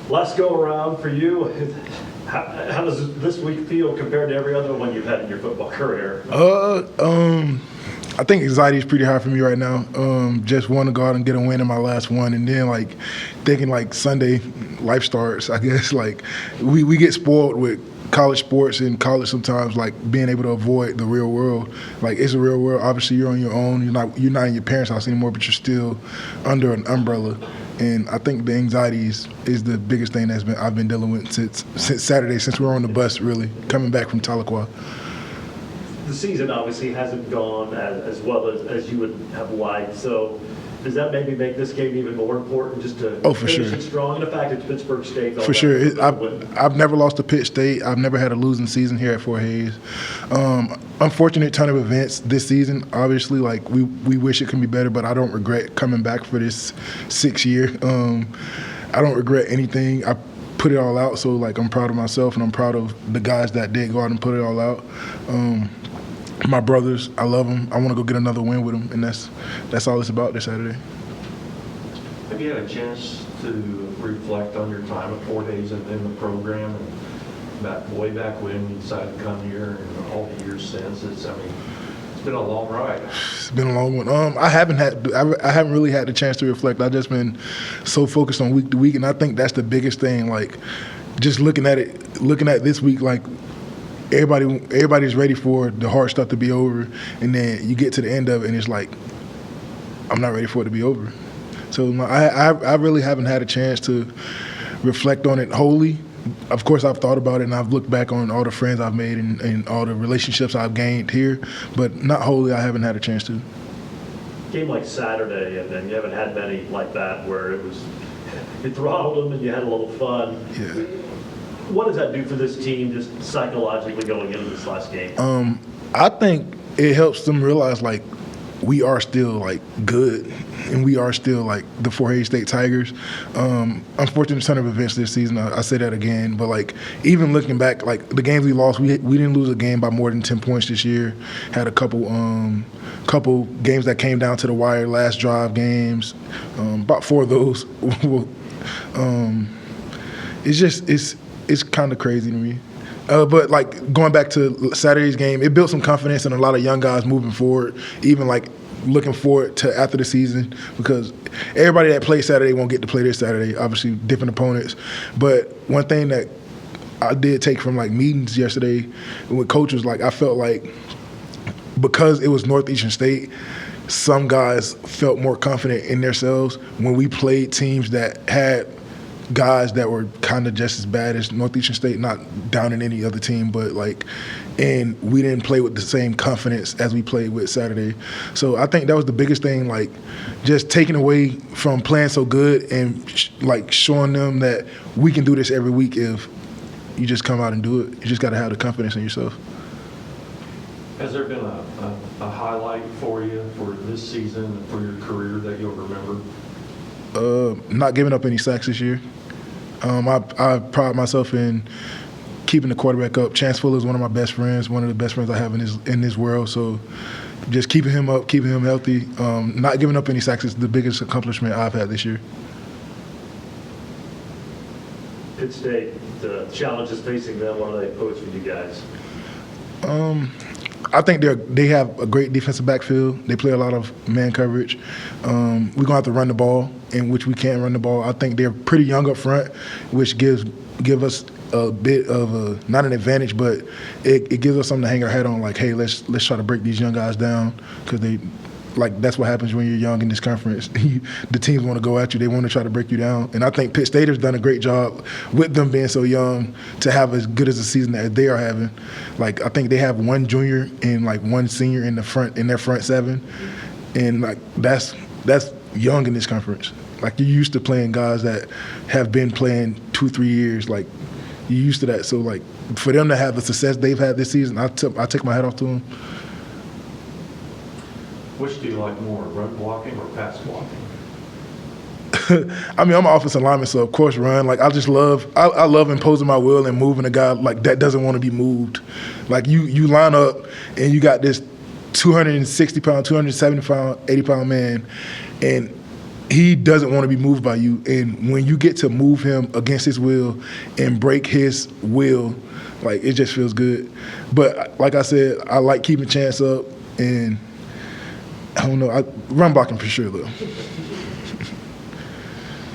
Last go around for you. How does this week feel compared to every other one you've had in your football career? I think anxiety is pretty high for me right now. Just want to go out and get a win in my last one, and then like thinking like Sunday life starts. I guess like we get spoiled with college sports and college sometimes, like being able to avoid the real world. Like it's a real world. Obviously, you're on your own. You're not in your parents' house anymore, but you're still under an umbrella. And I think the anxiety is the biggest thing I've been dealing with since Saturday, since we were on the bus, really coming back from Tahlequah. The season obviously hasn't gone as well as you would have liked. So does that maybe make this game even more important, just to finish it strong? And the fact it's Pittsburg State. For sure. I've never lost to Pitt State. I've never had a losing season here at Fort Hays. Unfortunate ton of events this season. Obviously, like we wish it could be better, but I don't regret coming back for this 6th year. I don't regret anything. I put it all out, so like I'm proud of myself and I'm proud of the guys that did go out and put it all out. My brothers, I love them. I want to go get another win with them, and that's all it's about this Saturday. Have you had a chance to reflect on your time at Fort Hays and in the program, and way back when you decided to come here, and all the years since? It's been a long ride. It's been a long one. I haven't really had the chance to reflect. I've just been so focused on week to week, and I think that's the biggest thing. Like, just looking at this week, like. Everybody's ready for the hard stuff to be over, and then you get to the end of it, and it's like, I'm not ready for it to be over. So I really haven't had a chance to reflect on it wholly. Of course, I've thought about it, and I've looked back on all the friends I've made and all the relationships I've gained here, but not wholly. I haven't had a chance to. Game like Saturday, and then you haven't had many like that where it was you throttled them and you had a little fun. Yeah. What does that do for this team, just psychologically going into this last game? I think it helps them realize, like, we are still, like, good, and we are still, like, the Fort Hays State Tigers. Unfortunate ton of events this season. I say that again. But, like, even looking back, like, the games we lost, we didn't lose a game by more than 10 points this year. Had a couple games that came down to the wire, last drive games. About 4 of those. It's kind of crazy to me. But, like, going back to Saturday's game, it built some confidence in a lot of young guys moving forward, even, like, looking forward to after the season, because everybody that plays Saturday won't get to play this Saturday, obviously different opponents. But one thing that I did take from, like, meetings yesterday with coaches, like, I felt like because it was Northeastern State, some guys felt more confident in themselves when we played teams that had guys that were kind of just as bad as Northeastern State, not down in any other team, but like, and we didn't play with the same confidence as we played with Saturday. So I think that was the biggest thing, like just taking away from playing so good and like showing them that we can do this every week if you just come out and do it. You just got to have the confidence in yourself. Has there been a highlight for you for this season and for your career that you'll remember? Not giving up any sacks this year. I pride myself in keeping the quarterback up. Chance Fuller is one of my best friends, one of the best friends I have in this world. So just keeping him up, keeping him healthy. Not giving up any sacks is the biggest accomplishment I've had this year. Pitt State, the challenges facing them, what do they pose for you guys? I think they have a great defensive backfield. They play a lot of man coverage. We're going to have to run the ball, in which we can't run the ball. I think they're pretty young up front, which give us a bit of not an advantage, but it gives us something to hang our head on. Like, hey, let's try to break these young guys down, because that's what happens when you're young in this conference. The teams want to go at you. They want to try to break you down. And I think Pitt State has done a great job with them being so young to have as good as a season that they are having. Like, I think they have one junior and like one senior in their front 7, and like that's young in this conference. Like, you're used to playing guys that have been playing 2-3 years. Like, you're used to that. So like, for them to have the success they've had this season, I take my hat off to them. Which do you like more, run blocking or pass blocking? I mean, I'm an offensive lineman, so of course run. Like, I love imposing my will and moving a guy like that doesn't want to be moved. Like, you line up and you got this 260-pound, 270-pound, 80-pound man, and he doesn't want to be moved by you. And when you get to move him against his will and break his will, like, it just feels good. But like I said, I like keeping Chance up, and I don't know, run blocking for sure though.